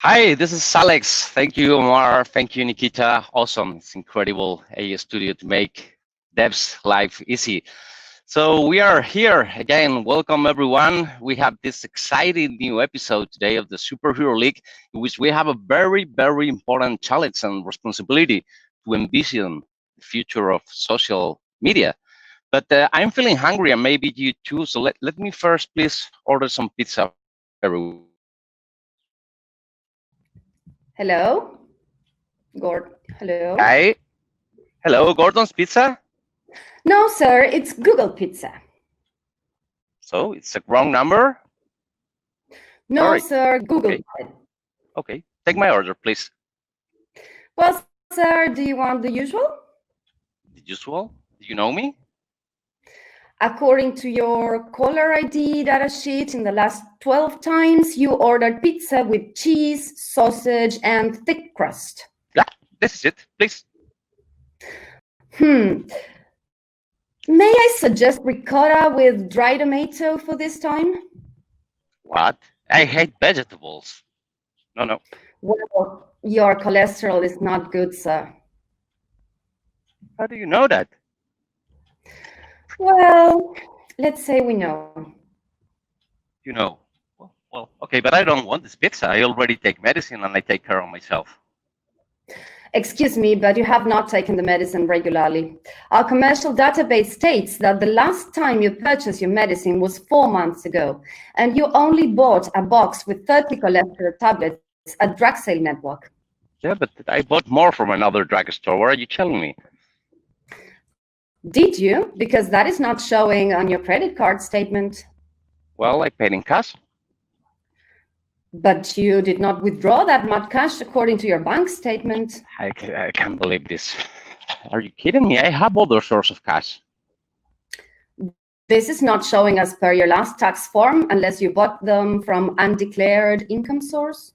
Hi, this is Alex. Thank you, Omar. Thank you, Nikita. Awesome. It's incredible AI Studio to make devs' life easy. So we are here again. Welcome, everyone. We have this exciting new episode today of the Superhero League, in which we have a very, very important challenge and responsibility to envision the future of social media. But I'm feeling hungry, and maybe you too. So let me first please order some pizza for everyone. Hello? Hello? Hi. Hello, Gordon's Pizza? No, sir, it's Google Pizza. So it's a wrong number? No, Sorry. sir, Google. Okay, take my order, please. Well, sir, do you want the usual? The usual? Do you know me? According to your caller ID data sheet, in the last 12 times, you ordered pizza with cheese, sausage, and thick crust. Yeah, this is it, please. May I suggest ricotta with dry tomato for this time? What? I hate vegetables. No. Well, your cholesterol is not good, sir. How do you know that? Well, let's say we know. You know. Well, okay, but I don't want this pizza. I already take medicine and I take care of myself. Excuse me, but you have not taken the medicine regularly. Our commercial database states that the last time you purchased your medicine was 4 months ago, and you only bought a box with 30 cholesterol tablets at Drug Sale Network. Yeah, but I bought more from another drugstore. What are you telling me? Did you? Because that is not showing on your credit card statement. Well, I paid in cash. But you did not withdraw that much cash according to your bank statement. I can't believe this. Are you kidding me? I have other source of cash. This is not showing as per your last tax form unless you bought them from undeclared income source.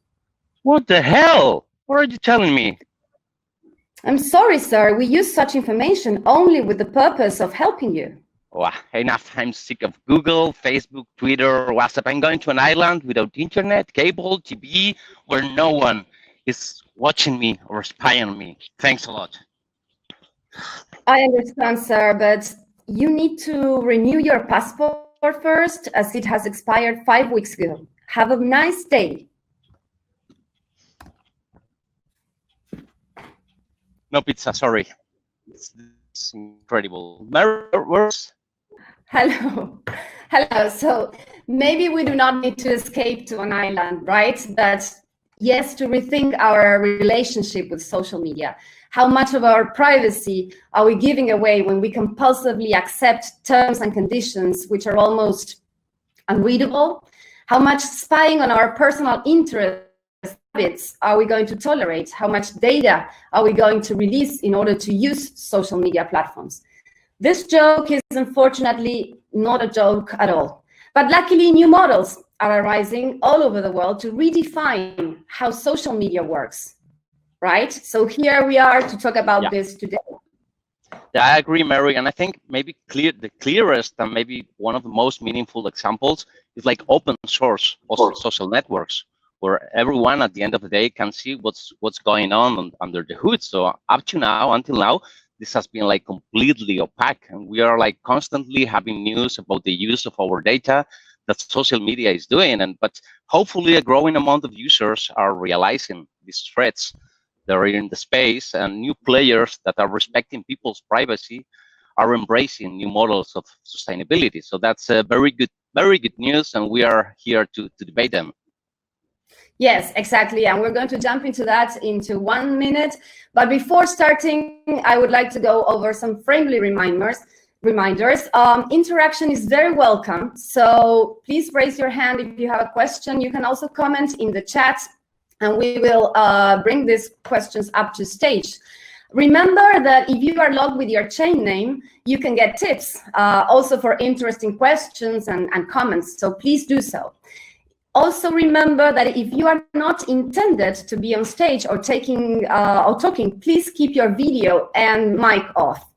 What the hell? What are you telling me? I'm sorry, sir. We use such information only with the purpose of helping you. Oh, enough. I'm sick of Google, Facebook, Twitter, WhatsApp. I'm going to an island without internet, cable, TV, where no one is watching me or spying on me. Thanks a lot. I understand, sir, but you need to renew your passport first, as it has expired 5 weeks ago. Have a nice day. No pizza, sorry. It's incredible. Where's... Hello. So maybe we do not need to escape to an island, right? But yes, to rethink our relationship with social media. How much of our privacy are we giving away when we compulsively accept terms and conditions which are almost unreadable? How much spying on our personal interests habits are we going to tolerate? How much data are we going to release in order to use social media platforms? This joke is unfortunately not a joke at all. But luckily, new models are arising all over the world to redefine how social media works, right? So here we are to talk about this today. Yeah, I agree, Mary. And I think maybe the clearest and maybe one of the most meaningful examples is like open source social networks, where everyone at the end of the day can see what's going on under the hood. So up to now, until now, this has been like completely opaque, and we are like constantly having news about the use of our data that social media is doing. But hopefully a growing amount of users are realizing these threats that are in the space, and new players that are respecting people's privacy are embracing new models of sustainability. So that's very good news, and we are here to debate them. Yes, exactly. And we're going to jump into that into 1 minute. But before starting, I would like to go over some friendly reminders. Interaction is very welcome. So please raise your hand if you have a question. You can also comment in the chat, and we will bring these questions up to stage. Remember that if you are logged with your chain name, you can get tips also for interesting questions and comments. So please do so. Also remember that if you are not intended to be on stage or talking, please keep your video and mic off.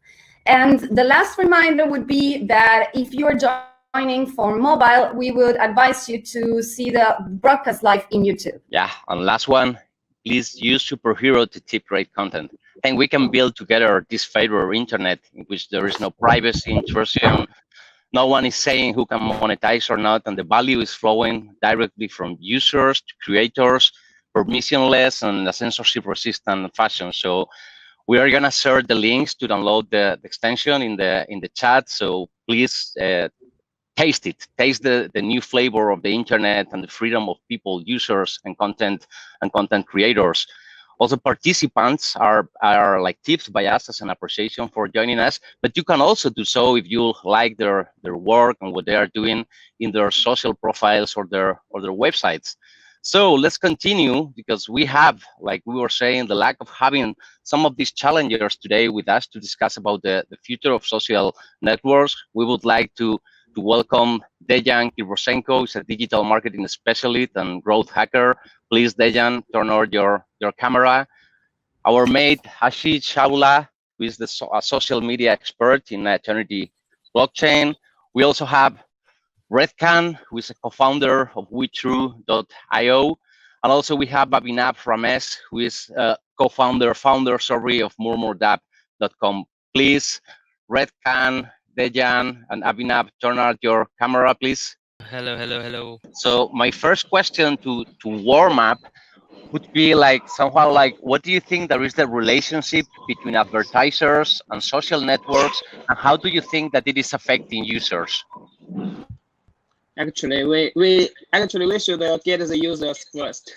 And the last reminder would be that if you are joining for mobile, we would advise you to see the broadcast live in YouTube. Yeah, and last one, please use Superhero to tip great content. I think we can build together this fairer internet in which there is no privacy intrusion. No one is saying who can monetize or not, and the value is flowing directly from users to creators, permissionless and a censorship-resistant fashion. So we are gonna share the links to download the extension in the chat. So please taste it, taste the new flavor of the internet and the freedom of people, users, and content creators. Also, participants are like tips by us as an appreciation for joining us, but you can also do so if you like their work and what they are doing in their social profiles or their websites. So let's continue, because we have, like we were saying, the lack of having some of these challengers today with us to discuss about the future of social networks. We would like to welcome Deyan Krivosheenko, who's a digital marketing specialist and growth hacker. Please, Deyan, turn on your camera. Our mate, Ashish Chawla, who is a social media expert in æternity blockchain. We also have Redcan, who is a co-founder of WeTrue.io. And also we have Abhinav Ramesh, who is a founder of murmurdap.com. Please, Redcan, Deyan, and Abhinav, turn on your camera, please. Hello. So my first question to warm up would be like somehow like, what do you think there is the relationship between advertisers and social networks, and how do you think that it is affecting users? Actually, we should get the users first.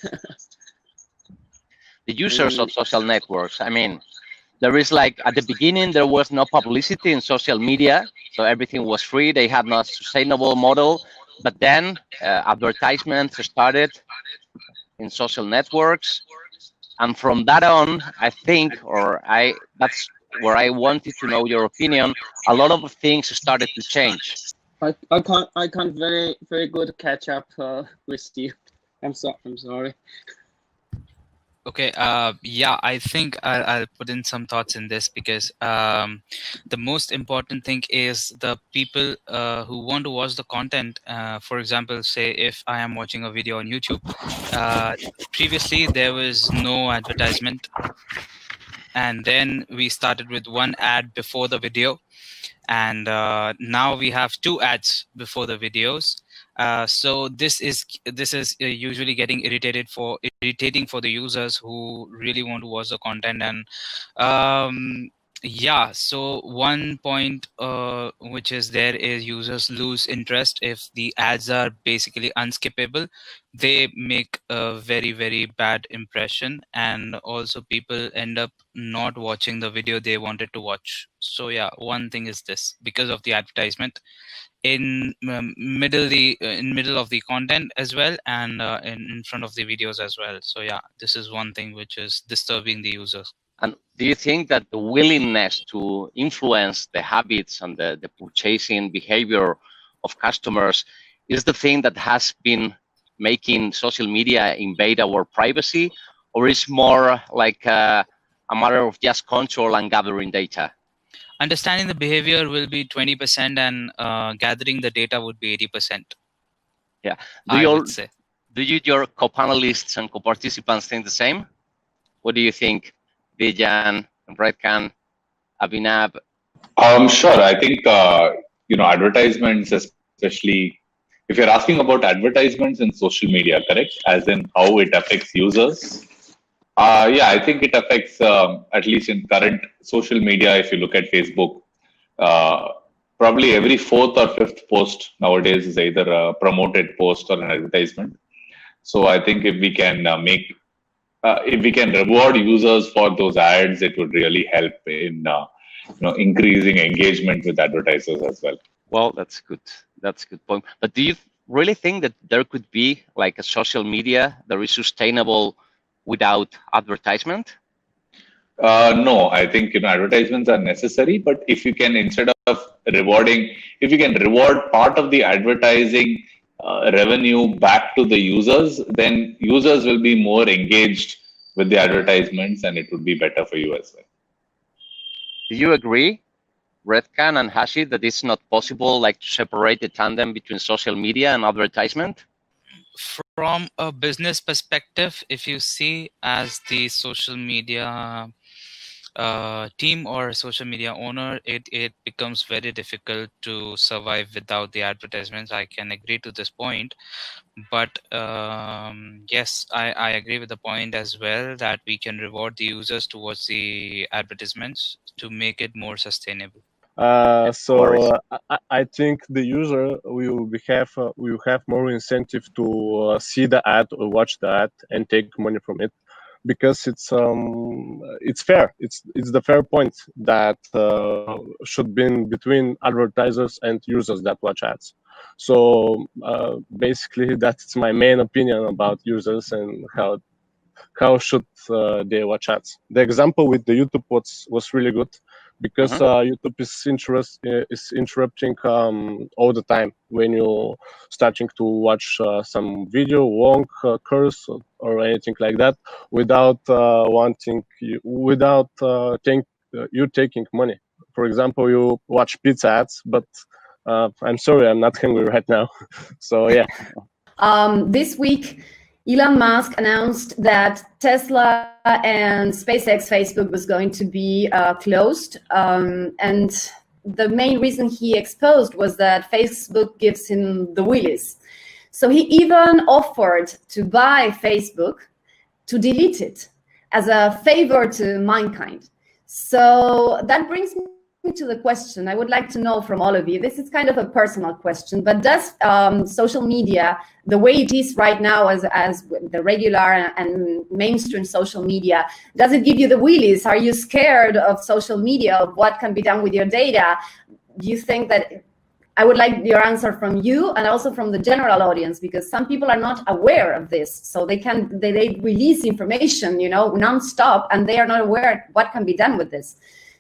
The users of social networks. I mean, there is like, at the beginning, there was no publicity in social media, so everything was free. They had no sustainable model, but then advertisements started in social networks. And from that on, I think, that's where I wanted to know your opinion, a lot of things started to change. I can't very good catch up with you. I'm sorry. Okay, yeah, I think I'll put in some thoughts in this, because the most important thing is the people who want to watch the content. For example, say if I am watching a video on YouTube, previously there was no advertisement, and then we started with one ad before the video, and now we have two ads before the videos. So this is usually getting irritating for the users who really want to watch the content. And yeah, so one point which is there is users lose interest if the ads are basically unskippable. They make a very bad impression, and also people end up not watching the video they wanted to watch. So yeah, one thing is this, because of the advertisement in middle of the content as well, and in front of the videos as well. So yeah, this is one thing which is disturbing the users. And do you think that the willingness to influence the habits and the purchasing behavior of customers is the thing that has been making social media invade our privacy, or is more like a matter of just control and gathering data? Understanding the behavior will be 20%, and gathering the data would be 80%. Yeah. I would say. Do you, your co-panelists and co-participants, think the same? What do you think, Deyan, Redcan, Abhinav? Sure. I think advertisements, especially if you're asking about advertisements in social media, correct? As in how it affects users. Yeah, I think it affects, at least in current social media, if you look at Facebook, probably every fourth or fifth post nowadays is either a promoted post or an advertisement. So I think if we can reward users for those ads, it would really help in increasing engagement with advertisers as well. Well, that's good. That's a good point. But do you really think that there could be like a social media that is sustainable without advertisement? No, I think advertisements are necessary, but if you can, instead of rewarding, if you can reward part of the advertising revenue back to the users, then users will be more engaged with the advertisements, and it would be better for you as well. Do you agree? Redcan and Ashish, that it's not possible like to separate the tandem between social media and advertisement? From a business perspective, if you see as the social media team or social media owner, it becomes very difficult to survive without the advertisements. I can agree to this point, but yes, I agree with the point as well that we can reward the users towards the advertisements to make it more sustainable. I think the user will have more incentive to see the ad or watch the ad and take money from it, because it's fair. It's the fair point that should be in between advertisers and users that watch ads. So basically, that's my main opinion about users and how should they watch ads. The example with the YouTube was really good, because YouTube is interrupting all the time when you're starting to watch some video, long curse or anything like that, without you taking money. For example, you watch pizza ads, but I'm sorry, I'm not hungry right now. So yeah. This week, Elon Musk announced that Tesla and SpaceX Facebook was going to be closed. And the main reason he exposed was that Facebook gives him the willies. So he even offered to buy Facebook to delete it as a favor to mankind. So that brings me to the question I would like to know from all of you. This is kind of a personal question, but does social media, the way it is right now as the regular and mainstream social media, does it give you the willies? Are you scared of social media, of what can be done with your data? Do you think that, I would like your answer from you and also from the general audience, because some people are not aware of this. So they release information, non-stop, and they are not aware what can be done with this.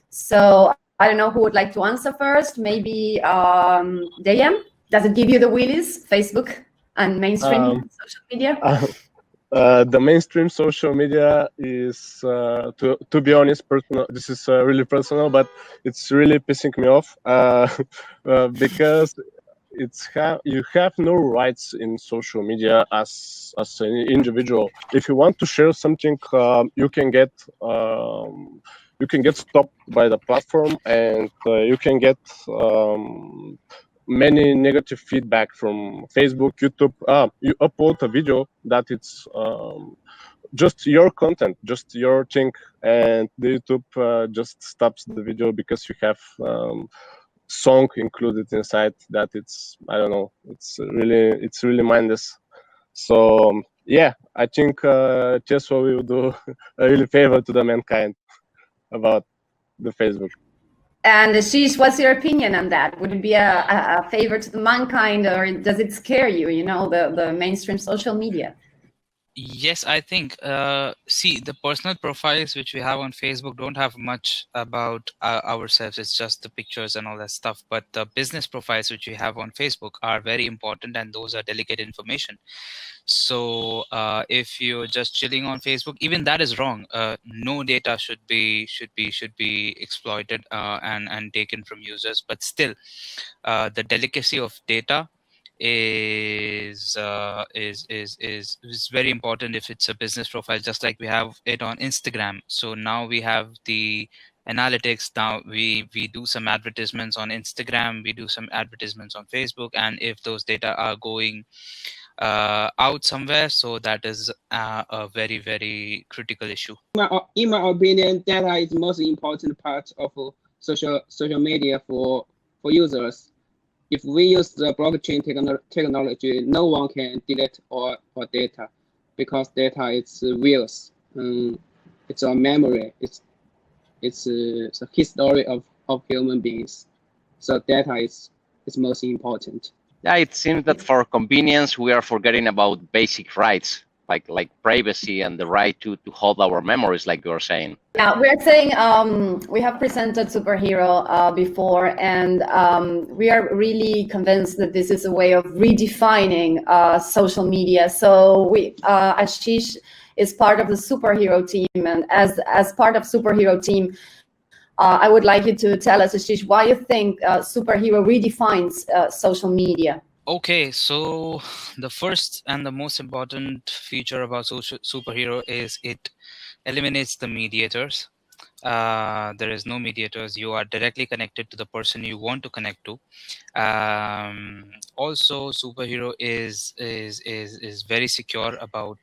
So I don't know who would like to answer first. Maybe Deyan. Does it give you the willies, Facebook and mainstream social media? The mainstream social media is, to be honest, personal. This is really personal, but it's really pissing me off because you have no rights in social media as an individual. If you want to share something, you can get stopped by the platform, and you can get many negative feedback from Facebook, YouTube. You upload a video that it's just your content, just your thing, and the YouTube just stops the video because you have song included inside that it's, I don't know, it's really mindless. So yeah, I think Tesla will do a really favor to the mankind about the Facebook. And Ashish, what's your opinion on that? Would it be a favor to the mankind, or does it scare you, the mainstream social media? Yes, I think, see, the personal profiles which we have on Facebook don't have much about ourselves. It's just the pictures and all that stuff. But the business profiles which we have on Facebook are very important, and those are delicate information. So if you're just chilling on Facebook, even that is wrong. No data should be exploited and taken from users. But still, the delicacy of data is very important if it's a business profile, just like we have it on Instagram. So now we have the analytics. Now we do some advertisements on Instagram, we do some advertisements on Facebook, and if those data are going out somewhere, so that is a very, very critical issue. In my opinion, data is the most important part of social media for users. If we use the blockchain technology, no one can delete our data, because data is reals. It's our memory. It's the history of human beings. So data is most important. Yeah, it seems that for convenience, we are forgetting about basic rights, like privacy and the right to hold our memories, like you're saying. Yeah, we're saying we have presented Superhero before, and we are really convinced that this is a way of redefining social media. So Ashish is part of the Superhero team, and as part of Superhero team, I would like you to tell us, Ashish, why you think Superhero redefines social media. Okay, so the first and the most important feature about Superhero is it eliminates the mediators. There is no mediators. You are directly connected to the person you want to connect to. Also, Superhero is very secure about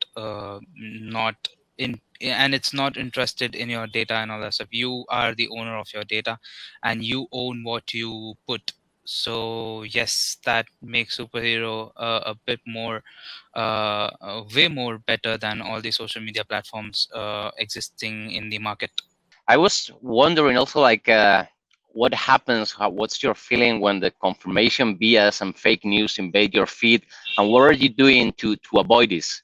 not in, and it's not interested in your data and all that stuff. You are the owner of your data, and you own what you put. So yes, that makes Superhero a bit more, way more better than all the social media platforms existing in the market. I was wondering also, like, what happens? What's your feeling when the confirmation bias and fake news invade your feed, and what are you doing to avoid this?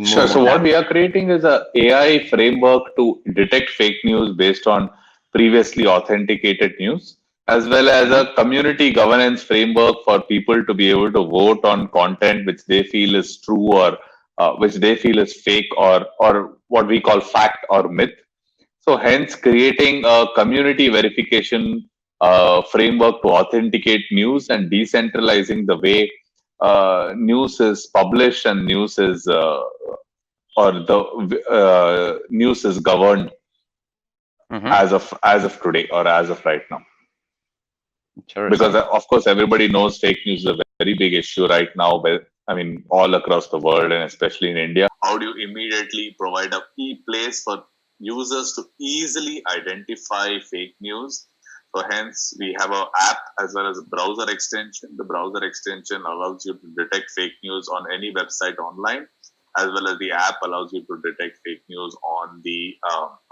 Sure. So what we are creating is a AI framework to detect fake news based on previously authenticated news, as well as a community governance framework for people to be able to vote on content which they feel is true or which they feel is fake or what we call fact or myth. So hence creating a community verification framework to authenticate news and decentralizing the way news is published and news is news is governed as of today or as of right now. Because of course everybody knows fake news is a very big issue right now. But I mean, all across the world and especially in India. How do you immediately provide a key place for users to easily identify fake news? So hence we have an app as well as a browser extension. The browser extension allows you to detect fake news on any website online, as well as the app allows you to detect fake news on the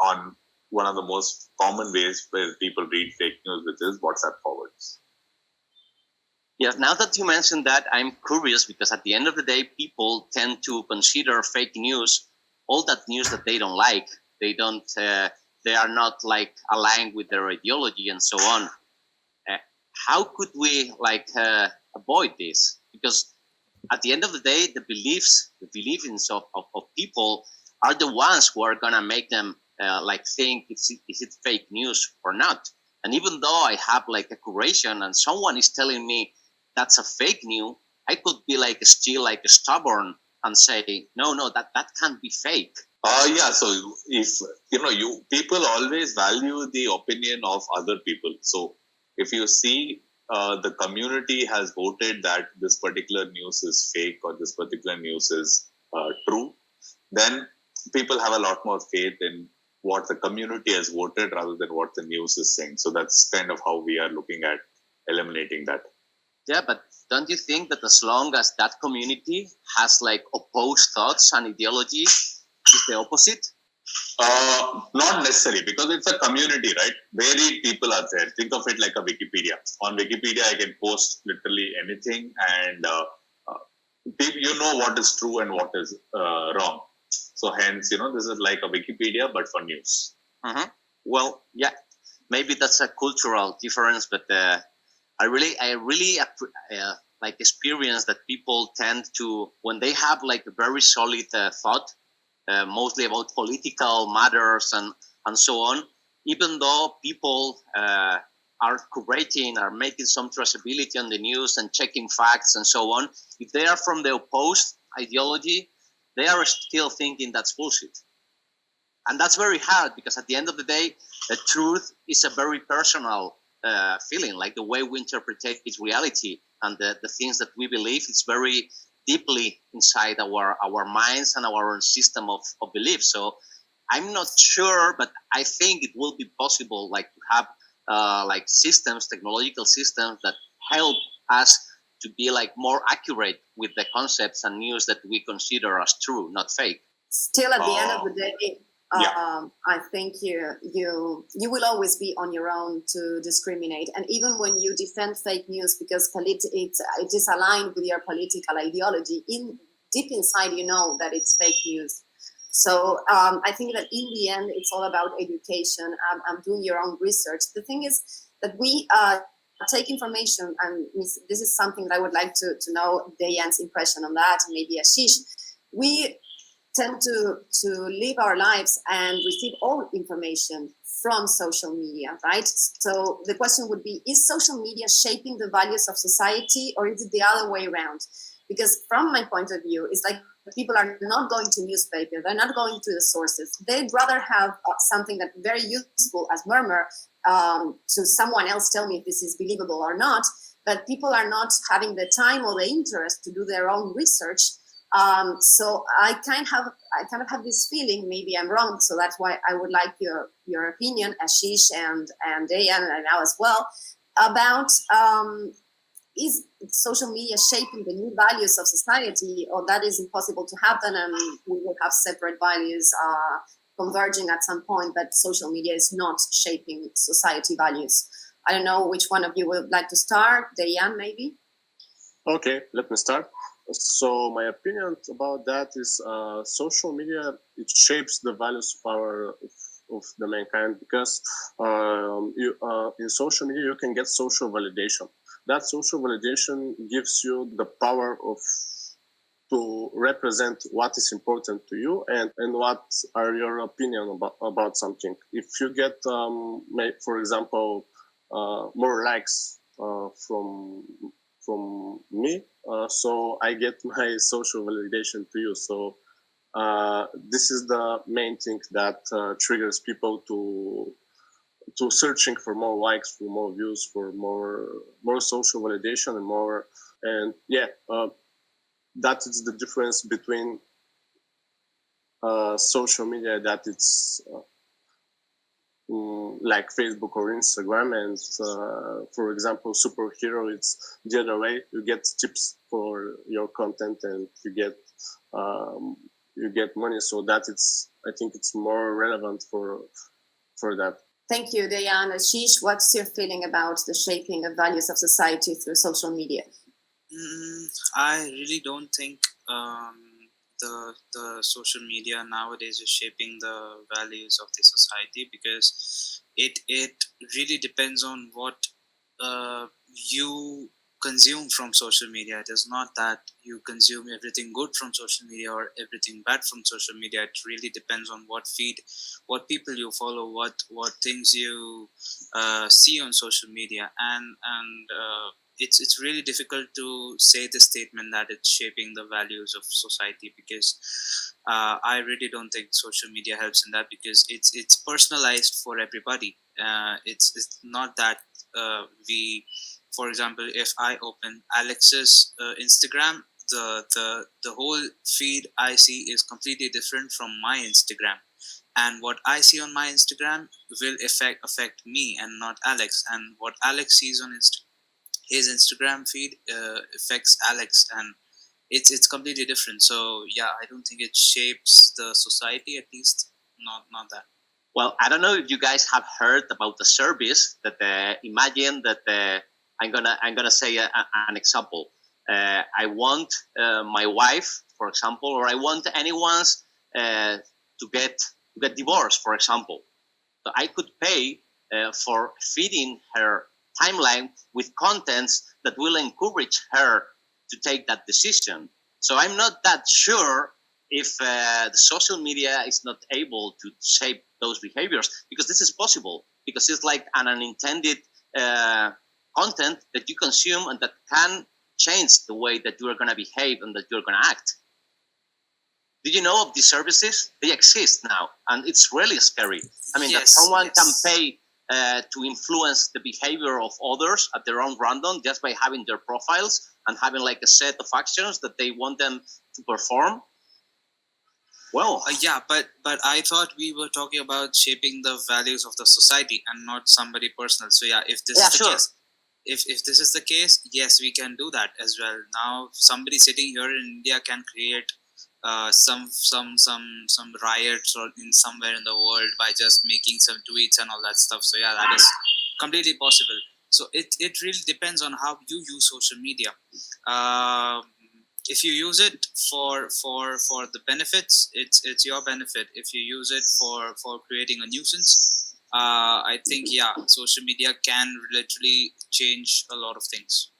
on one of the most common ways where people read fake news, which is WhatsApp forwards. Yes, now that you mentioned that, I'm curious because at the end of the day, people tend to consider fake news all that news that they don't like. They don't. They are not like aligned with their ideology and so on. How could we avoid this? Because at the end of the day, the beliefs of people are the ones who are gonna make them think is it fake news or not. And even though I have like a curation and someone is telling me that's a fake news, I could be still stubborn and say no, that can't be fake. Yeah. So if you people always value the opinion of other people. So if you see the community has voted that this particular news is fake or this particular news is true, then people have a lot more faith in what the community has voted rather than what the news is saying. So that's kind of how we are looking at eliminating that. Yeah, but don't you think that as long as that community has opposed thoughts and ideology, is the opposite? Not necessarily, because it's a community, right? Varied people are there. Think of it like a Wikipedia. On Wikipedia, I can post literally anything, and you know what is true and what is wrong. So hence, this is like a Wikipedia, but for news. Well, yeah, maybe that's a cultural difference, but I really experience that people tend to, when they have a very solid thought, mostly about political matters and so on, even though people are making some traceability on the news and checking facts and so on, if they are from the opposed ideology, they are still thinking that's bullshit. And that's very hard because at the end of the day, the truth is a very personal feeling, like the way we interpret its reality and the things that we believe, it's very deeply inside our minds and our own system of belief. So I'm not sure, but I think it will be possible to have systems, technological systems that help us to be more accurate with the concepts and news that we consider as true, not fake. Still, at the end of the day, I think you will always be on your own to discriminate, and even when you defend fake news because it is aligned with your political ideology, deep inside you know that it's fake news. So I think that in the end it's all about education and doing your own research. The thing is that we take information, and this is something that I would like to know Deyan's impression on that, and maybe Ashish. We tend to live our lives and receive all information from social media, right? So the question would be, is social media shaping the values of society, or is it the other way around? Because from my point of view, it's like people are not going to newspaper, they're not going to the sources. They'd rather have something that very useful as murmur to someone else tell me if this is believable or not, but people are not having the time or the interest to do their own research. So I kind of have this feeling, maybe I'm wrong, so that's why I would like your opinion, Ashish and Deyan, and now as well, about is social media shaping the new values of society, or that is impossible to happen and we will have separate values converging at some point, but social media is not shaping society values. I don't know which one of you would like to start. Deyan, maybe? Okay, let me start. So my opinion about that is social media, it shapes the values of the mankind, because in social media you can get social validation. That social validation gives you the power to represent what is important to you and what are your opinion about something. If you get, for example, more likes from me, so I get my social validation to you. So this is the main thing that triggers people to searching for more likes, for more views, for more social validation and more. And yeah, that is the difference between social media, that it's like Facebook or Instagram, and for example, Superhero, it's the other way. You get tips for your content and you get money. So that I think it's more relevant for that. Thank you, Deyan. Ashish, what's your feeling about the shaping of values of society through social media? I really don't think the social media nowadays is shaping the values of the society, because it really depends on what you consume from social media. It is not that you consume everything good from social media or everything bad from social media. It really depends on what feed, what people you follow, what things you see on social media, and it's really difficult to say the statement that it's shaping the values of society, because I really don't think social media helps in that, because it's personalized for everybody. It's not that for example, if I open Alex's Instagram, the whole feed I see is completely different from my Instagram, and what I see on my Instagram will affect me and not Alex, and what Alex sees on his Instagram feed affects Alex, and it's completely different. So yeah, I don't think it shapes the society, at least not that. Well, I don't know if you guys have heard about the service that imagine that I'm gonna say an example. I want my wife, for example, or I want anyone's to get divorced, for example. So I could pay for feeding her timeline with contents that will encourage her to take that decision. So I'm not that sure if the social media is not able to shape those behaviors, because this is possible, because it's like an unintended content that you consume and that can change the way that you are going to behave and that you're going to act. Did you know of these services? They exist now, and it's really scary. I mean, that someone can pay to influence the behavior of others at their own random, just by having their profiles and having like a set of actions that they want them to perform. Well, yeah, but I thought we were talking about shaping the values of the society and not somebody personal. So yeah, if this is the case, if this is the case, yes, we can do that as well. Now, somebody sitting here in India can create some riots or in somewhere in the world by just making some tweets and all that stuff. So yeah, that is completely possible. So it really depends on how you use social media. If you use it for the benefits, it's your benefit. If you use it for creating a nuisance, I think social media can literally change a lot of things.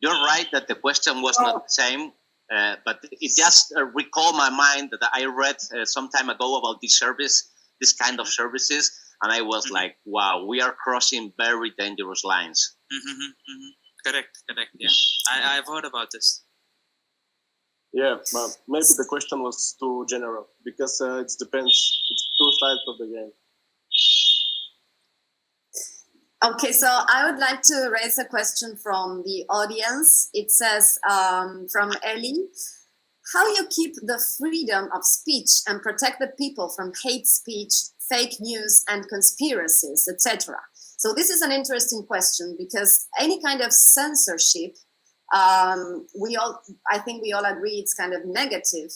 You're right that the question was not the same But it just recalled my mind that I read some time ago about this kind of services, and I was like, wow, we are crossing very dangerous lines. Correct. Yeah, I've heard about this. Yeah, but maybe the question was too general because it depends. It's two sides of the game. Okay, so I would like to raise a question from the audience. It says from Ellie, how you keep the freedom of speech and protect the people from hate speech, fake news, and conspiracies, etc. So this is an interesting question because any kind of censorship, I think we all agree it's kind of negative.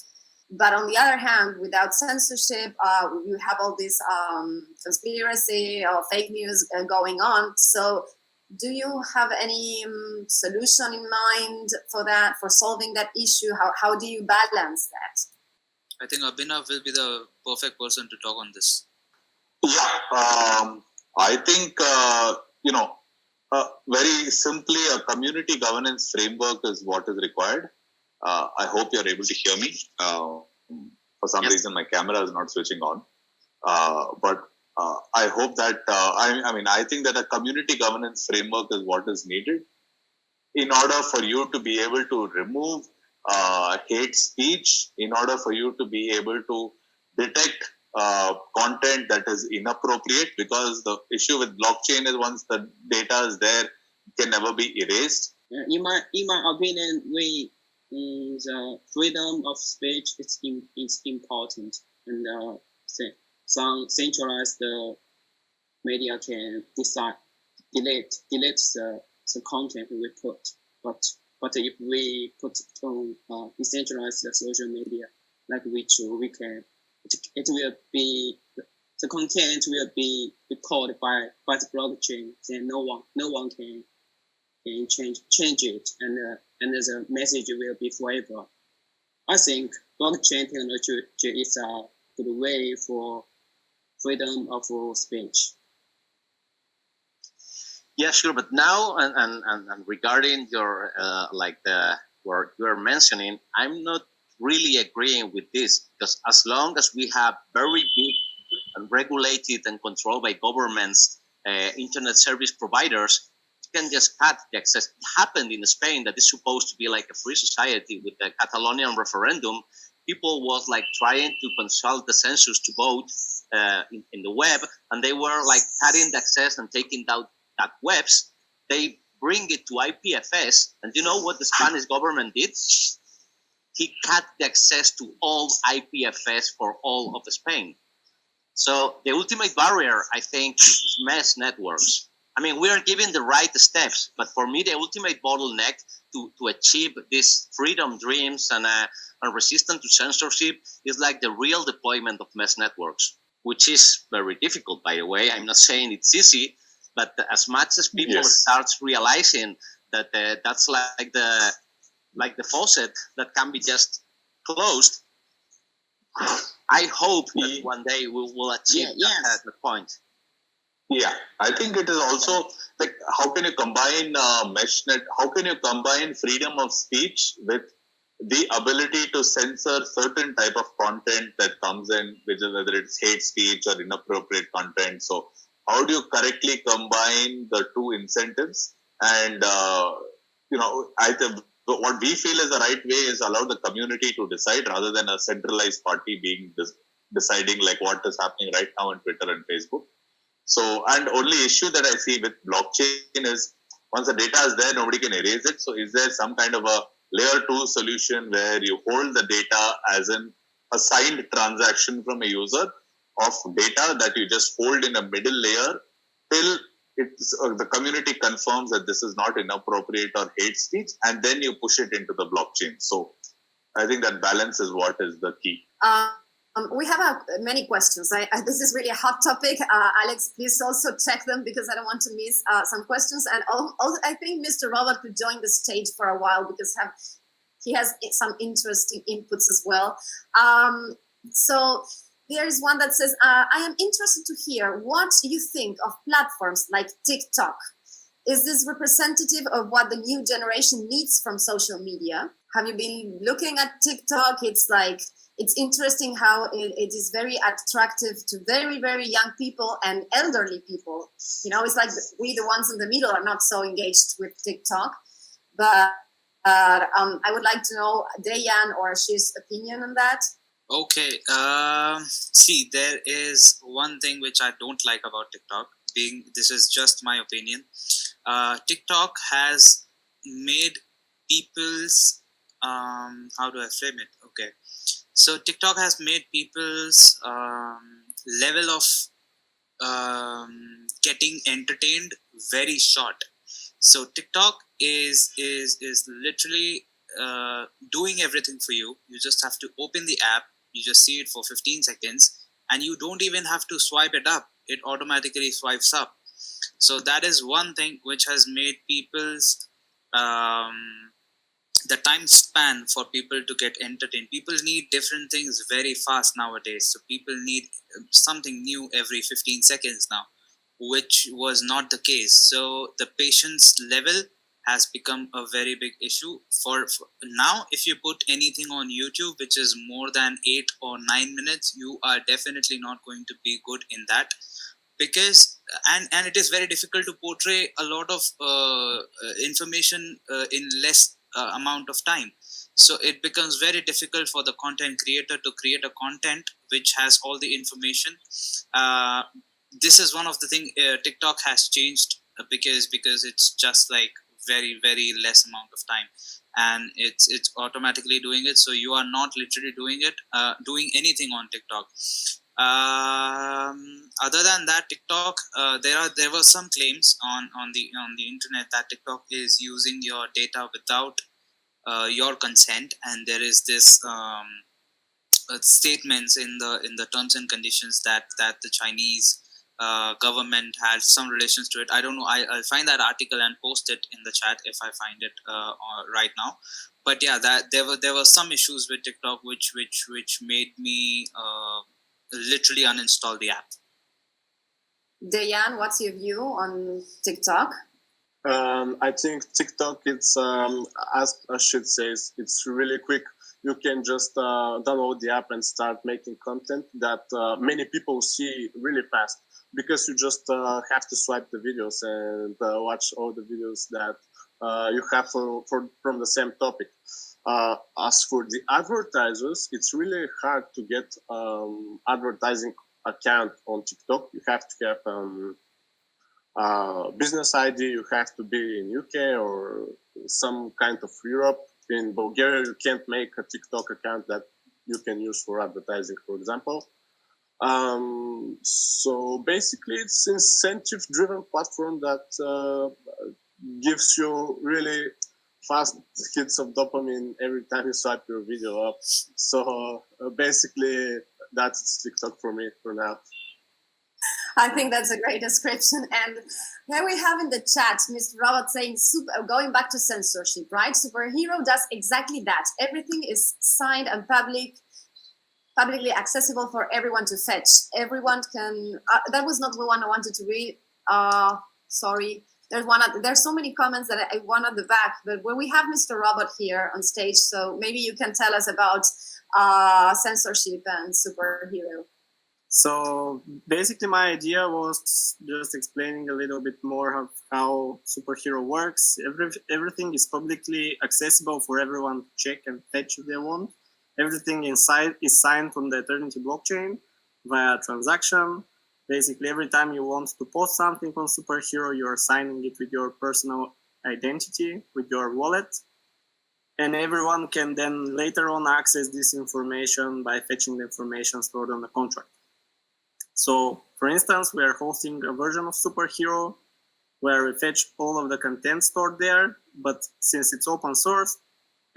But on the other hand, without censorship, you have all this conspiracy or fake news going on. So do you have any solution in mind for that, for solving that issue? How do you balance that? I think Abhinav will be the perfect person to talk on this. Yeah, I think, very simply, a community governance framework is what is required. I hope you're able to hear me. For some reason, my camera is not switching on. But I hope that, I think that a community governance framework is what is needed in order for you to be able to remove hate speech, in order for you to be able to detect content that is inappropriate, because the issue with blockchain is once the data is there, it can never be erased. In my opinion, the freedom of speech is important, and some centralized media can delete the content we put, but if we put on decentralized social media like we can, it will be, the content will be called by the blockchain, then no one can change it, and the message will be forever. I think blockchain technology is a good way for freedom of speech. Yeah, sure. But now, and regarding your what you're mentioning, I'm not really agreeing with this, because as long as we have very big and regulated and controlled by governments internet service providers, you can just cut the access. It happened in Spain, that is supposed to be like a free society with the Catalonian referendum. People was like trying to consult the census to vote in the web, and they were like cutting the access and taking down that webs. They bring it to IPFS, and you know what the Spanish government did? He cut the access to all IPFS for all of Spain. So the ultimate barrier, I think, is mesh networks. I mean, we are giving the right steps, but for me, the ultimate bottleneck to achieve these freedom dreams and resistance to censorship is like the real deployment of mesh networks, which is very difficult, by the way. I'm not saying it's easy, but as much as people start realizing that that's like the faucet that can be just closed, I hope that one day we will achieve that point. Yeah, I think it is also like, how can you combine how can you combine freedom of speech with the ability to censor certain type of content that comes in, which is whether it's hate speech or inappropriate content. So how do you correctly combine the two incentives? And I think what we feel is the right way is allow the community to decide, rather than a centralized party being deciding like what is happening right now on Twitter and Facebook. So, and only issue that I see with blockchain is once the data is there, nobody can erase it. So is there some kind of a layer 2 solution where you hold the data as an assigned transaction from a user of data that you just hold in a middle layer till the community confirms that this is not inappropriate or hate speech, and then you push it into the blockchain. So I think that balance is what is the key. We have many questions. This is really a hot topic. Alex, please also check them because I don't want to miss some questions. And also, I think Mr. Robert could join the stage for a while because he has some interesting inputs as well. So there is one that says, I am interested to hear what you think of platforms like TikTok. Is this representative of what the new generation needs from social media? have you been looking at TikTok? It's like, it's interesting how it is very attractive to very, very young people and elderly people. You know, it's like we, the ones in the middle, are not so engaged with TikTok. But I would like to know Deyan or Ashish's opinion on that. Okay. See, there is one thing which I don't like about TikTok. This is just my opinion. TikTok has made people's how do I frame it? Okay. So TikTok has made people's level of getting entertained very short. So TikTok is literally doing everything for you. You just have to open the app. You just see it for 15 seconds, and you don't even have to swipe it up. It automatically swipes up. So that is one thing which has made people's the time span for people to get entertained. People need different things very fast nowadays. So people need something new every 15 seconds now, which was not the case. So the patience level has become a very big issue. For now, if you put anything on YouTube which is more than 8 or 9 minutes, you are definitely not going to be good in that, because and it is very difficult to portray a lot of information in less amount of time. So it becomes very difficult for the content creator to create a content which has all the information. This is one of the things TikTok has changed, because it's just like very, very less amount of time, and it's automatically doing it. So you are not literally doing anything on TikTok. Other than that, TikTok, there were some claims on the internet that TikTok is using your data without your consent, and there is this statements in the terms and conditions that the Chinese government has some relations to it. I don't know. I'll find that article and post it in the chat if I find it right now. But yeah, that there were some issues with TikTok which made me literally uninstall the app. Deyan, what's your view on TikTok? I think TikTok, it's as Ashit says, it's really quick. You can just download the app and start making content that many people see really fast, because you just have to swipe the videos and watch all the videos that you have from the same topic. As for the advertisers, it's really hard to get advertising account on TikTok. You have to have business ID. You have to be in UK or some kind of Europe. In Bulgaria, you can't make a TikTok account that you can use for advertising, for example. So basically, it's incentive-driven platform that gives you really fast hits of dopamine every time you swipe your video up. So basically, that's TikTok for me for now. I think that's a great description. And here we have in the chat, Mr. Robert saying, going back to censorship, right? Superhero does exactly that. Everything is signed and publicly accessible for everyone to fetch. Everyone can, that was not the one I wanted to read. Sorry. There's so many comments that I want at the back, but when we have Mr. Robert here on stage, so maybe you can tell us about censorship and Superhero. So basically my idea was just explaining a little bit more of how Superhero works. Everything is publicly accessible for everyone to check and fetch if they want. Everything inside is signed on the æternity blockchain via transaction. Basically, every time you want to post something on Superhero, you're signing it with your personal identity, with your wallet. And everyone can then later on access this information by fetching the information stored on the contract. So, for instance, we are hosting a version of Superhero where we fetch all of the content stored there, but since it's open source,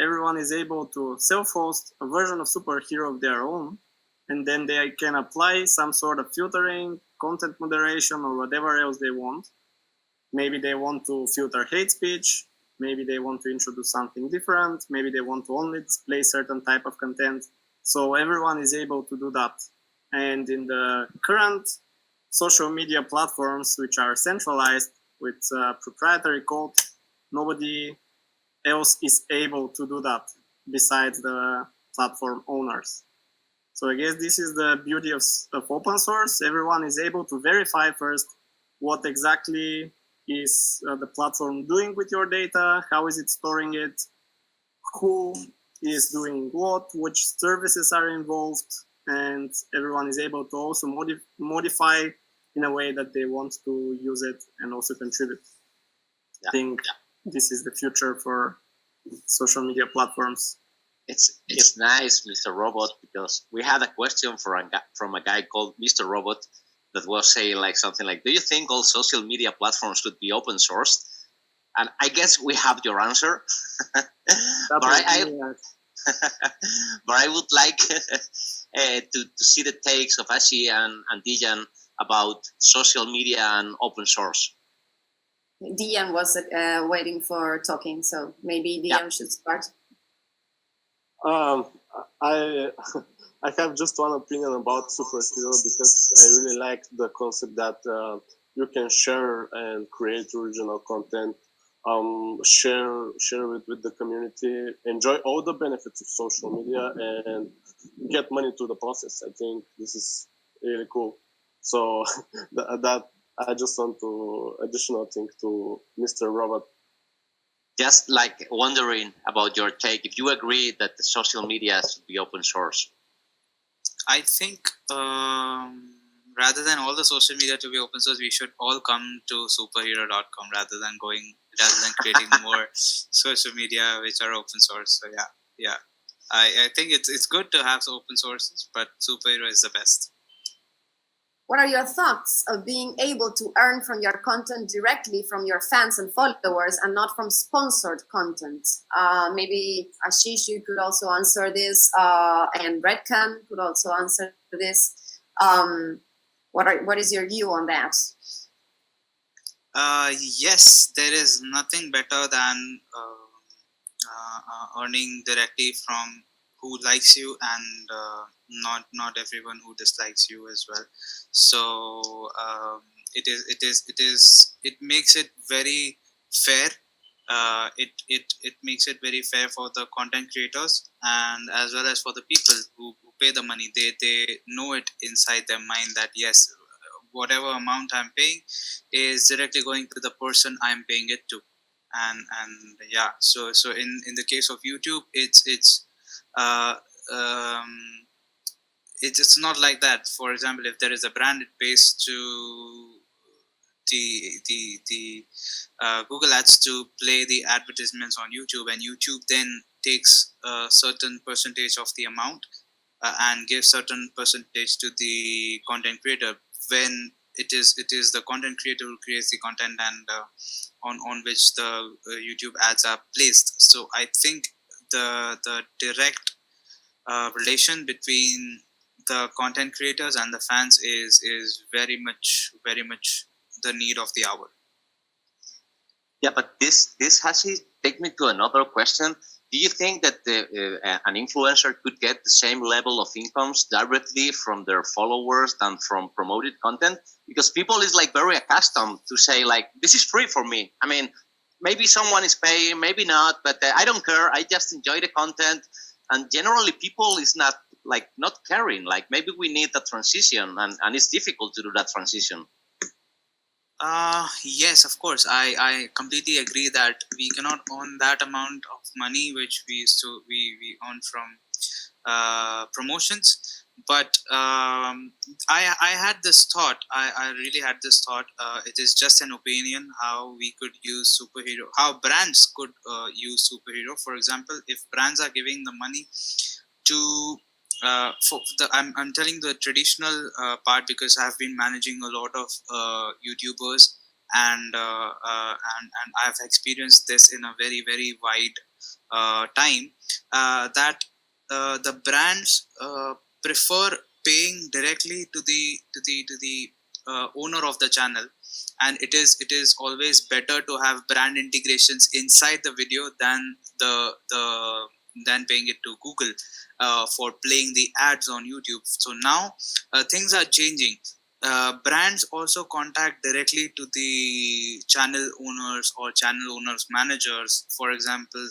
everyone is able to self-host a version of Superhero of their own, and then they can apply some sort of filtering, content moderation, or whatever else they want. Maybe they want to filter hate speech, maybe they want to introduce something different, maybe they want to only display certain type of content. So everyone is able to do that. And in the current social media platforms, which are centralized with proprietary code, nobody else is able to do that. besides the platform owners. So I guess this is the beauty of open source. Everyone is able to verify first what exactly is the platform doing with your data, how is it storing it, who is doing what, which services are involved, and everyone is able to also modify in a way that they want to use it and also contribute. I think this is the future for social media platforms. It's nice, Mr. Robot, because we had a question from a guy called Mr. Robot that was saying like something like, "Do you think all social media platforms should be open sourced?" And I guess we have your answer. but I would like to see the takes of Ashish and Deyan about social media and open source. Deyan was waiting for talking, so maybe Deyan should start. I I have just one opinion about Superhero because I really like the concept that you can share and create original content, share it with the community, enjoy all the benefits of social media, and get money to the process. I think this is really cool. So that I just want to additional thing to Mr. Robert. Just like wondering about your take, if you agree that the social media should be open source. I think rather than all the social media to be open source, we should all come to superhero.com rather than creating more social media which are open source. So yeah. I think it's good to have open sources, but Superhero is the best. What are your thoughts of being able to earn from your content directly from your fans and followers and not from sponsored content? Maybe Ashish, you could also answer this, and Redcan could also answer this. What is your view on that? Yes, there is nothing better than earning directly from who likes you and not everyone who dislikes you as well. So it makes it very fair. It makes it very fair for the content creators and as well as for the people who pay the money. They know it inside their mind that yes, whatever amount I'm paying is directly going to the person I'm paying it to. And yeah, so in the case of YouTube, it's not like that. For example, if there is a brand, it pays to the Google Ads to play the advertisements on YouTube, and YouTube then takes a certain percentage of the amount and gives certain percentage to the content creator. When it is the content creator who creates the content and on which the YouTube ads are placed. So I think the direct relation between the content creators and the fans is very much the need of the hour. Yeah, but this has to take me to another question. Do you think that an influencer could get the same level of incomes directly from their followers than from promoted content? Because people is like very accustomed to say like, this is free for me. I mean, maybe someone is paying, maybe not, but I don't care. I just enjoy the content. And generally people is not caring. Like maybe we need a transition and it's difficult to do that transition. Yes, of course. I completely agree that we cannot earn that amount of money which we earn from promotions. But I had this thought. I really had this thought. It is just an opinion how we could use Superhero, how brands could use Superhero. For example, if brands are giving the money to I'm telling the traditional part because I've been managing a lot of YouTubers and I've experienced this in a very very wide time that the brands prefer paying directly to the owner of the channel, and it is always better to have brand integrations inside the video than paying it to Google for playing the ads on YouTube. So now things are changing. Brands also contact directly to the channel owners or channel owners managers. For example,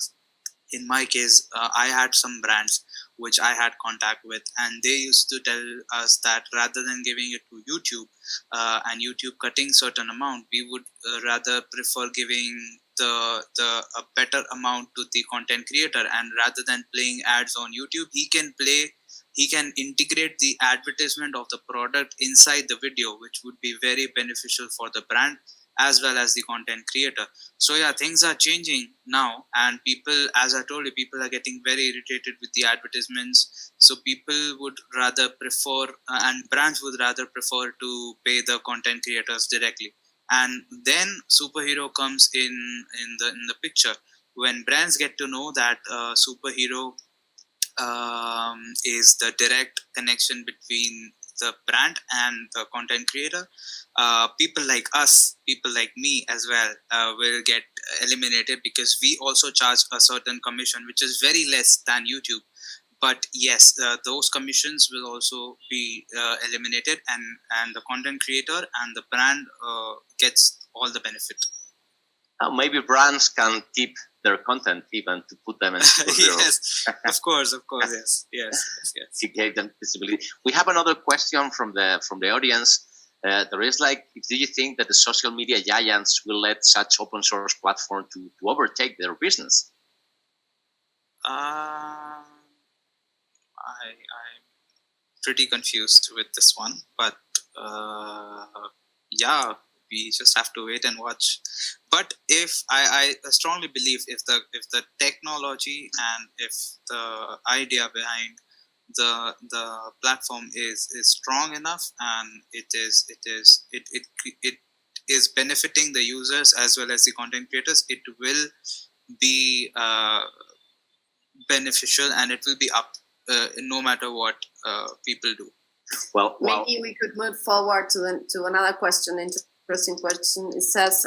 in my case, I had some brands which I had contact with, and they used to tell us that rather than giving it to YouTube and YouTube cutting certain amount, we would rather prefer giving a better amount to the content creator, and rather than playing ads on YouTube, he can integrate the advertisement of the product inside the video, which would be very beneficial for the brand as well as the content creator. So yeah, things are changing now, and people, as I told you, people are getting very irritated with the advertisements. So people would rather prefer, and brands would rather prefer to pay the content creators directly. And then Superhero comes in the picture. When brands get to know that Superhero is the direct connection between the brand and the content creator, people like us, people like me as well, will get eliminated, because we also charge a certain commission which is very less than YouTube. But yes, those commissions will also be eliminated, and the content creator and the brand gets all the benefit. Maybe brands can tip their content even to put them in Superhero. Yes, of course, yes. To give them visibility. We have another question from the audience. There is like, do you think that the social media giants will let such open source platform to overtake their business? I'm pretty confused with this one, but yeah, we just have to wait and watch. But if I strongly believe if the technology and if the idea behind the platform is strong enough, and it is benefiting the users as well as the content creators, it will be beneficial, and it will be up no matter what people do. Well, maybe we could move forward to another question. Interesting question. It says,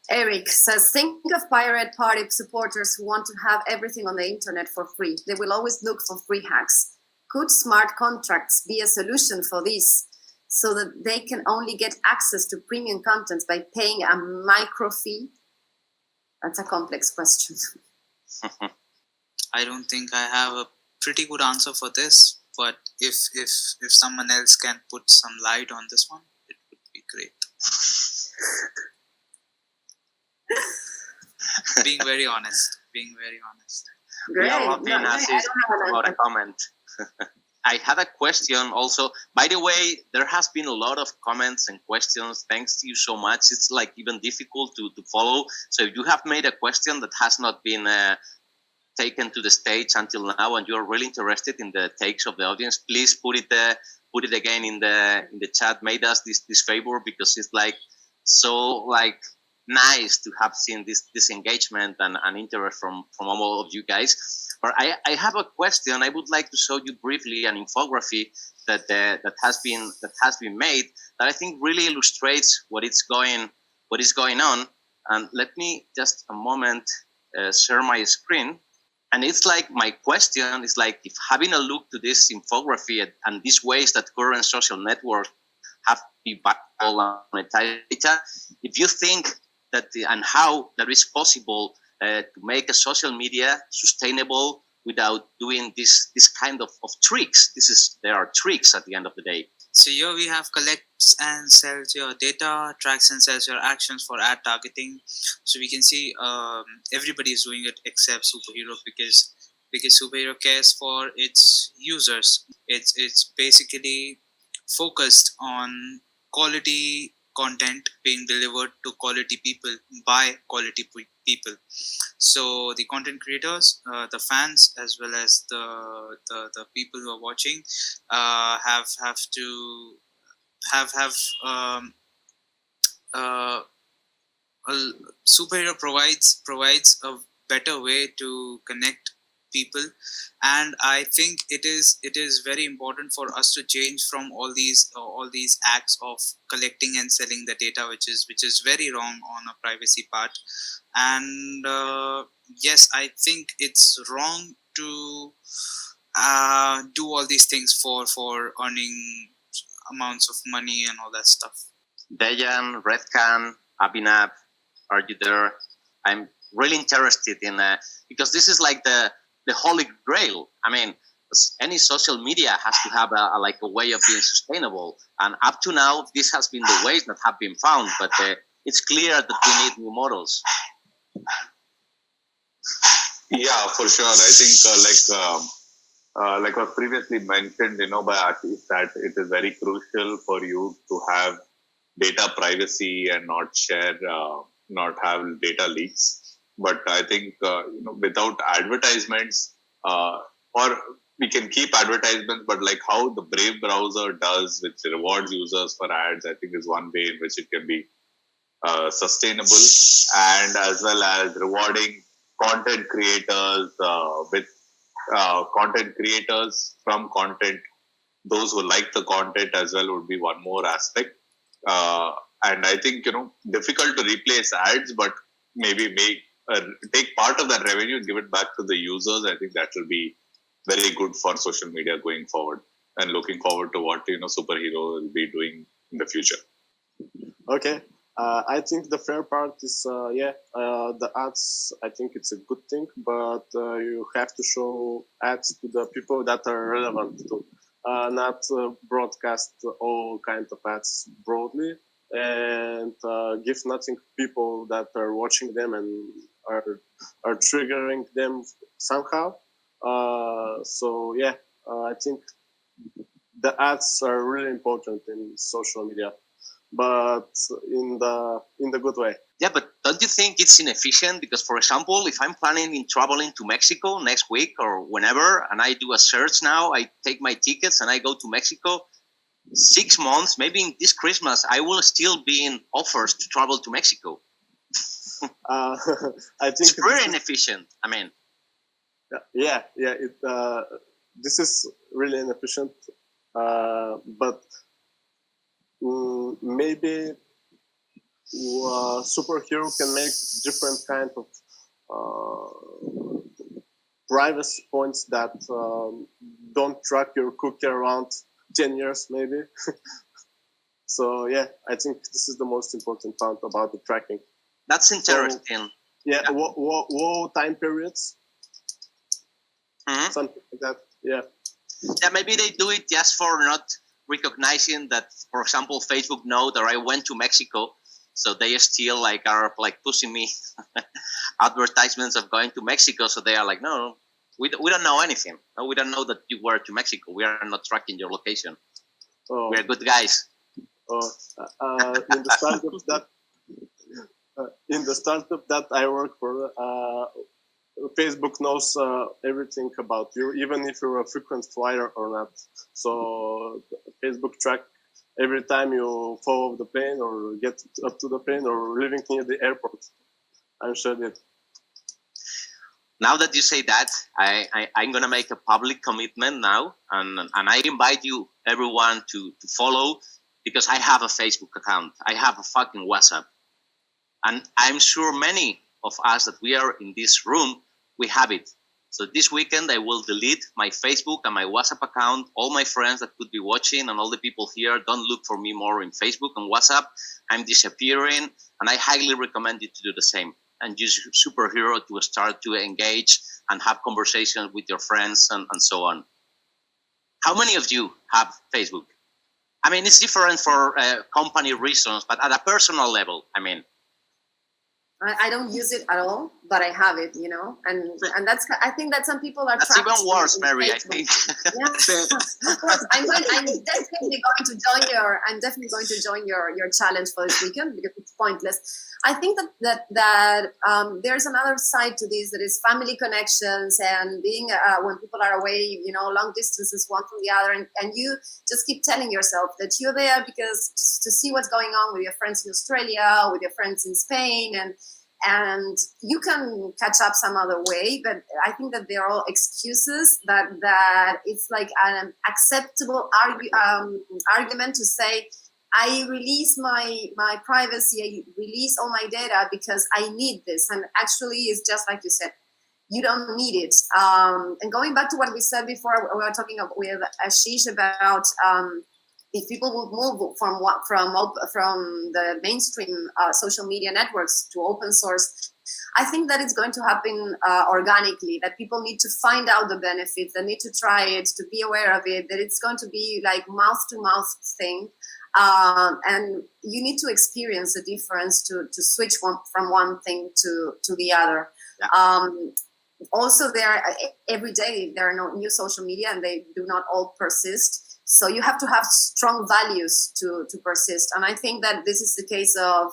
Eric says, think of pirate party supporters who want to have everything on the internet for free. They will always look for free hacks. Could smart contracts be a solution for this, so that they can only get access to premium content by paying a micro fee? That's a complex question. I don't think I have a pretty good answer for this, but if someone else can put some light on this one, it would be great. Being very honest. Great. We are looking at this about a comment. I had a question also. By the way, there has been a lot of comments and questions. Thanks to you so much. It's like even difficult to follow. So if you have made a question that has not been taken to the stage until now, and you're really interested in the takes of the audience, please put it again in the chat. Made us this favor, because it's like so like nice to have seen this engagement and interest from all of you guys. But I have a question. I would like to show you briefly an infography that has been made that I think really illustrates what is going on. And let me just a moment share my screen. And it's like, my question is like, if having a look to this infography and these ways that current social networks have been monetized data, if you think that and how that is possible to make a social media sustainable without doing this kind of tricks. There are tricks at the end of the day. So here we have collects and sells your data, tracks and sells your actions for ad targeting. So we can see everybody is doing it except Superhero, because Superhero cares for its users. It's basically focused on quality content being delivered to quality people by quality people. So the content creators, the fans, as well as the people who are watching, Superhero provides a better way to connect people, and I think it is very important for us to change from all these acts of collecting and selling the data, which is very wrong on a privacy part. And yes, I think it's wrong to do all these things for earning amounts of money and all that stuff. Deyan, Redcan, Abhinav, are you there? I'm really interested in because this is like the holy grail. I mean, any social media has to have a way of being sustainable, and up to now, this has been the ways that have been found. But it's clear that we need new models. Yeah, for sure. I think like was previously mentioned, by Ashish, that it is very crucial for you to have data privacy and not have data leaks. But I think without advertisements, or we can keep advertisements, but like how the Brave browser does, which rewards users for ads, I think is one way in which it can be sustainable, and as well as rewarding content creators with content creators from content. Those who like the content as well would be one more aspect. And I think, difficult to replace ads, but maybe take part of that revenue, give it back to the users. I think that will be very good for social media going forward, and looking forward to what, Superhero will be doing in the future. Okay. I think the fair part is, the ads, I think it's a good thing, but you have to show ads to the people that are relevant to, not broadcast all kinds of ads broadly, and give nothing to people that are watching them and are triggering them somehow. I think the ads are really important in social media, but in the good way. Yeah, but don't you think it's inefficient? Because, for example, if I'm planning in traveling to Mexico next week or whenever, and I do a search now, I take my tickets and I go to Mexico, 6 months, maybe in this Christmas, I will still be in offers to travel to Mexico. I think it's very inefficient. I mean, this is really inefficient, but maybe Superhero can make different kind of privacy points that don't track your cookie around 10 years maybe. So I think this is the most important part about the tracking. That's interesting. So, low time periods, something like that. Yeah, maybe they do it just for not recognizing that, for example, Facebook know that I went to Mexico, so they still are pushing me advertisements of going to Mexico. So they are like, no, we don't know anything. No, we don't know that you were to Mexico. We are not tracking your location. We're good guys. In the startup that I work for, Facebook knows everything about you, even if you're a frequent flyer or not. So Facebook track every time you fall off the plane or get up to the plane or living near the airport. I'm sure that. Now that you say that, I'm going to make a public commitment now, and I invite you, everyone, to follow, because I have a Facebook account. I have a fucking WhatsApp. And I'm sure many of us that we are in this room, we have it. So this weekend, I will delete my Facebook and my WhatsApp account. All my friends that could be watching and all the people here, don't look for me more in Facebook and WhatsApp. I'm disappearing, and I highly recommend you to do the same and use Superhero to start to engage and have conversations with your friends and so on. How many of you have Facebook? I mean, it's different for company reasons, but at a personal level, I mean. I don't use it at all, but I have it, and that's. I think that some people are. That's even worse, Mary. I think. Yeah, of course. I'm definitely going to join your. I'm definitely going to join your challenge for this weekend, because it's pointless. I think that there's another side to this, that is family connections and being when people are away, long distances one from the other, and you just keep telling yourself that you're there because just to see what's going on with your friends in Australia, with your friends in Spain, and you can catch up some other way, but I think that they're all excuses, that it's like an acceptable argument to say, I release my privacy, I release all my data because I need this. And actually, it's just like you said, you don't need it. And going back to what we said before, we were talking with Ashish about if people would move from the mainstream social media networks to open source I think that it's going to happen organically, that people need to find out the benefits, they need to try it, to be aware of it, that it's going to be like mouth-to-mouth thing. And you need to experience the difference to switch from one thing to the other. Yeah. Also, every day there are no new social media, and they do not all persist. So you have to have strong values to persist. And I think that this is the case of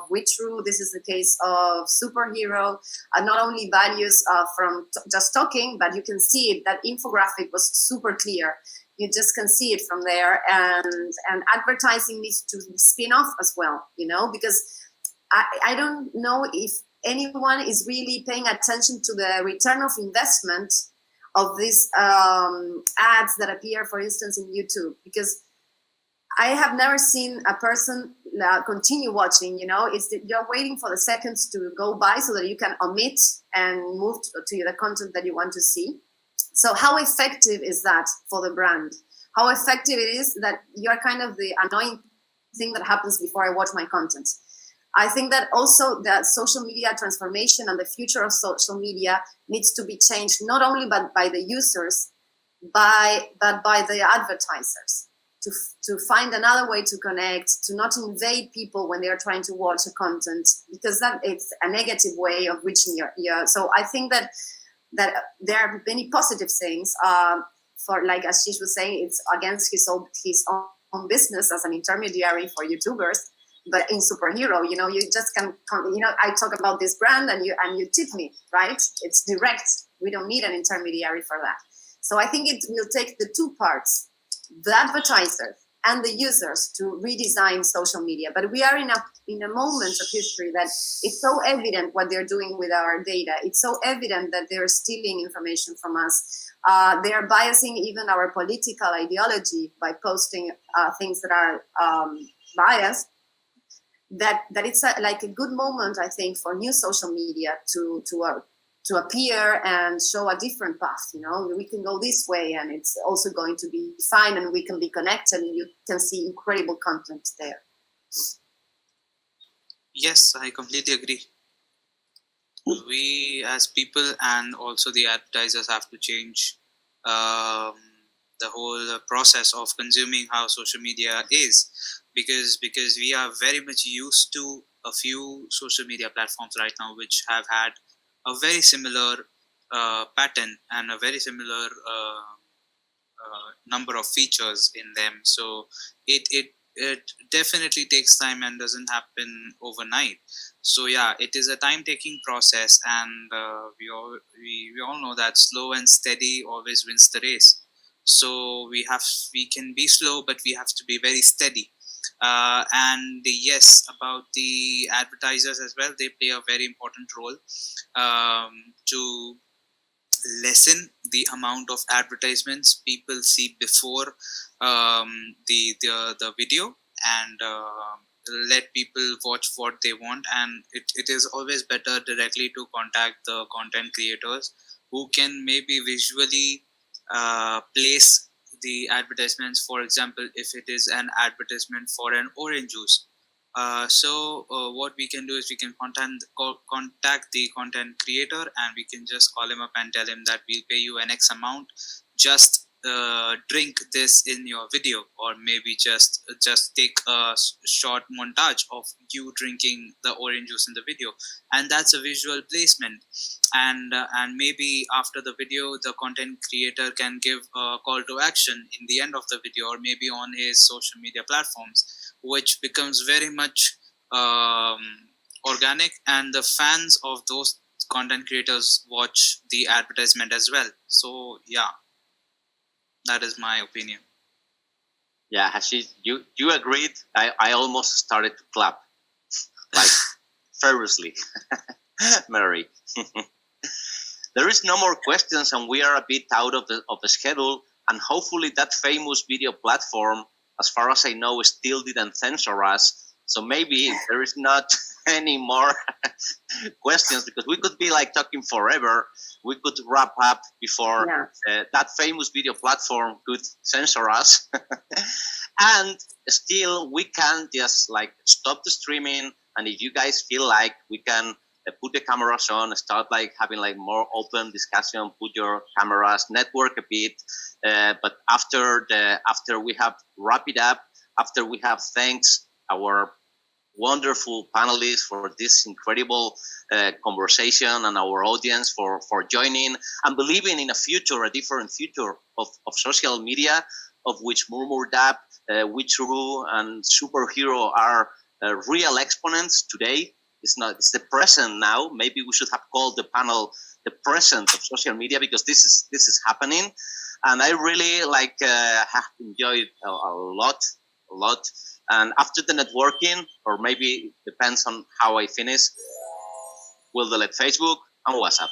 Witru, this is the case of Superhero. Not only values from just talking, but you can see it, that infographic was super clear. You just can see it from there. And advertising needs to spin off as well, because I don't know if anyone is really paying attention to the return of investment of these ads that appear, for instance, in YouTube, because I have never seen a person continue watching. It's that you're waiting for the seconds to go by so that you can omit and move to the content that you want to see. So how effective is that for the brand? How effective it is that you're kind of the annoying thing that happens before I watch my content. I think that also the social media transformation and the future of social media needs to be changed, not only by the users, but by the advertisers, to find another way to connect, to not invade people when they are trying to watch a content, because that it's a negative way of reaching your. So I think that there are many positive things. For, like Ashish was saying, it's against his own business as an intermediary for YouTubers. But in Superhero, you just can, I talk about this brand and you tip me, right? It's direct. We don't need an intermediary for that. So I think it will take the two parts, the advertisers and the users, to redesign social media. But we are in a moment of history that it's so evident what they're doing with our data. It's so evident that they're stealing information from us. They are biasing even our political ideology by posting things that are biased. That it's like a good moment, I think, for new social media to appear and show a different path. We can go this way, and it's also going to be fine, and we can be connected, and you can see incredible content there. Yes, I completely agree. We as people and also the advertisers have to change the whole process of consuming how social media is, because we are very much used to a few social media platforms right now which have had a very similar pattern and a very similar number of features in them. So it definitely takes time and doesn't happen overnight. So yeah, it is a time-taking process, and we all know that slow and steady always wins the race. So we can be slow, but we have to be very steady. And yes, about the advertisers as well, they play a very important role to lessen the amount of advertisements people see before the video, and let people watch what they want. And it is always better directly to contact the content creators who can maybe visually place the advertisements. For example, if it is an advertisement for an orange juice, so what we can do is we can contact the content creator, and we can just call him up and tell him that we'll pay you an X amount, just drink this in your video, or maybe just take a short montage of you drinking the orange juice in the video, and that's a visual placement. And maybe after the video, the content creator can give a call to action in the end of the video, or maybe on his social media platforms, which becomes very much organic, and the fans of those content creators watch the advertisement as well. So yeah, that is my opinion. Yeah, Ashish, you agreed. I almost started to clap, like ferociously. Mary. There is no more questions, and we are a bit out of the schedule. And hopefully, that famous video platform, as far as I know, still didn't censor us. So maybe there is not any more questions, because we could be like talking forever. We could wrap up before that famous video platform could censor us. And still, we can just like stop the streaming. And if you guys feel like, we can put the cameras on, start like having like more open discussion, put your cameras, network a bit. But after we have wrapped it up, after we have thanks our wonderful panelists for this incredible conversation and our audience for joining and believing in a different future of social media, of which MurmurDApp, Wichuru, and Superhero are real exponents today. It's the present now. Maybe we should have called the panel the present of social media, because this is happening. And I really have enjoyed a lot. And after the networking, or maybe depends on how I finish, we'll delete Facebook and WhatsApp.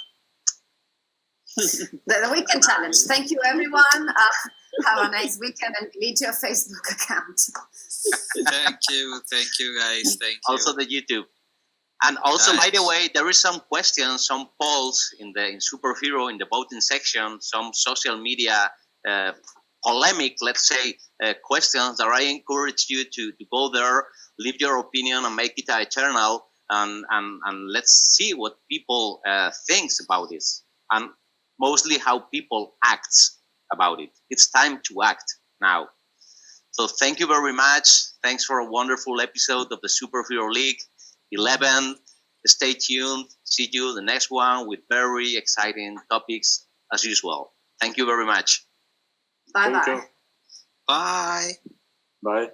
The weekend challenge. Thank you, everyone. Have a nice weekend and delete your Facebook account. Thank you, guys. Thank you. Also the YouTube. And also, by the way, there is some questions, some polls in Superhero in the voting section, some social media polemic, let's say, questions that I encourage you to go there, leave your opinion, and make it eternal, and let's see what people thinks about this, and mostly how people act about it. It's time to act now. So thank you very much. Thanks for a wonderful episode of the Superhero League 11. Stay tuned. See you the next one with very exciting topics as usual. Thank you very much. Bye-bye. Bye. Bye.